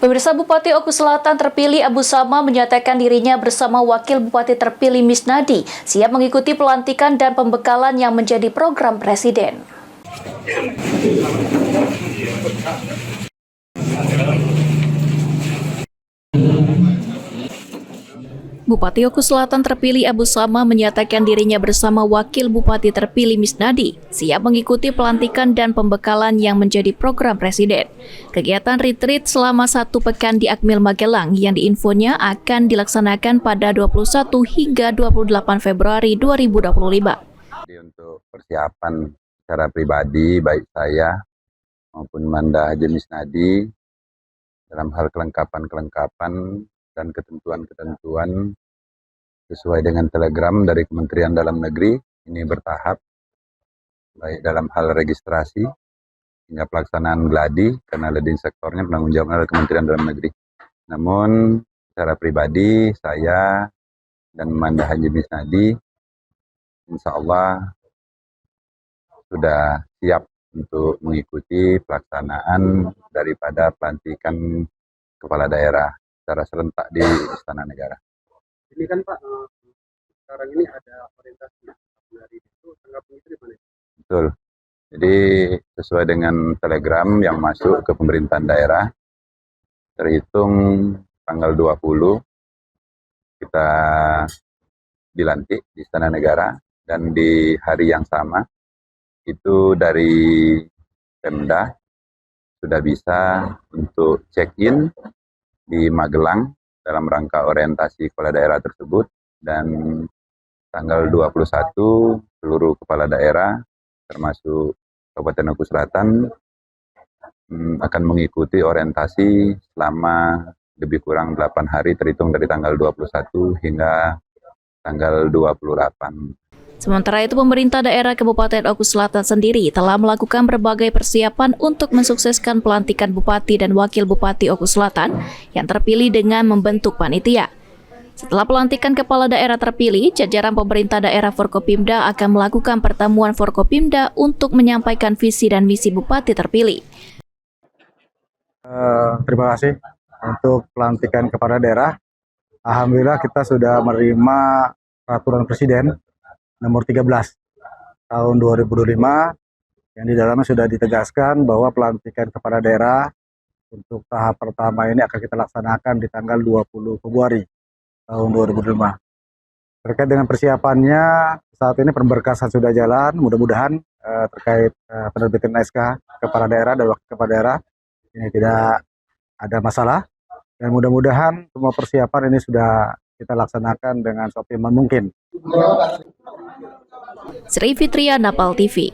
Pemirsa, Bupati Oku Selatan terpilih Abu Sama menyatakan dirinya bersama Wakil Bupati terpilih Misnadi siap mengikuti pelantikan dan pembekalan yang menjadi program Presiden. Bupati Oku Selatan terpilih Abu Sama menyatakan dirinya bersama Wakil Bupati terpilih Misnadi siap mengikuti pelantikan dan pembekalan yang menjadi program Presiden. Kegiatan retreat selama 1 pekan di Akmil Magelang yang diinfonya akan dilaksanakan pada 21 hingga 28 Februari 2025. Jadi untuk persiapan secara pribadi baik saya maupun Manda Haji Misnadi dalam hal kelengkapan dan ketentuan-ketentuan sesuai dengan telegram dari Kementerian Dalam Negeri ini bertahap, baik dalam hal registrasi hingga pelaksanaan gladi, karena leading sektornya penanggung jawabnya adalah Kementerian Dalam Negeri. Namun secara pribadi saya dan Manda Haji Misnadi insya Allah sudah siap untuk mengikuti pelaksanaan daripada pelantikan kepala daerah secara serentak di Istana Negara. Ini kan Pak, sekarang ini ada orientasi dari itu, tanggapan itu gimana? Betul. Jadi sesuai dengan telegram yang masuk ke pemerintahan daerah, terhitung tanggal 20 kita dilantik di Istana Negara, dan di hari yang sama itu dari Pemda sudah bisa untuk check-in di Magelang dalam rangka orientasi kepala daerah tersebut, dan tanggal 21 seluruh kepala daerah termasuk Kabupaten Oku Selatan akan mengikuti orientasi selama lebih kurang 8 hari terhitung dari tanggal 21 hingga tanggal 28. Sementara itu, pemerintah daerah Kabupaten Oku Selatan sendiri telah melakukan berbagai persiapan untuk mensukseskan pelantikan Bupati dan Wakil Bupati Oku Selatan yang terpilih dengan membentuk panitia. Setelah pelantikan kepala daerah terpilih, jajaran pemerintah daerah Forkopimda akan melakukan pertemuan Forkopimda untuk menyampaikan visi dan misi Bupati terpilih. Terima kasih untuk pelantikan kepala daerah. Alhamdulillah kita sudah menerima peraturan Presiden nomor 13 tahun 2025 yang di dalamnya sudah ditegaskan bahwa pelantikan kepala daerah untuk tahap pertama ini akan kita laksanakan di tanggal 20 Februari tahun 2025. Terkait dengan persiapannya, saat ini pemberkasan sudah jalan, mudah-mudahan terkait penerbitan SK kepala daerah dan wakil kepala daerah ini tidak ada masalah, dan mudah-mudahan semua persiapan ini sudah kita laksanakan dengan seoptimal mungkin. Sri Fitria, Napal TV.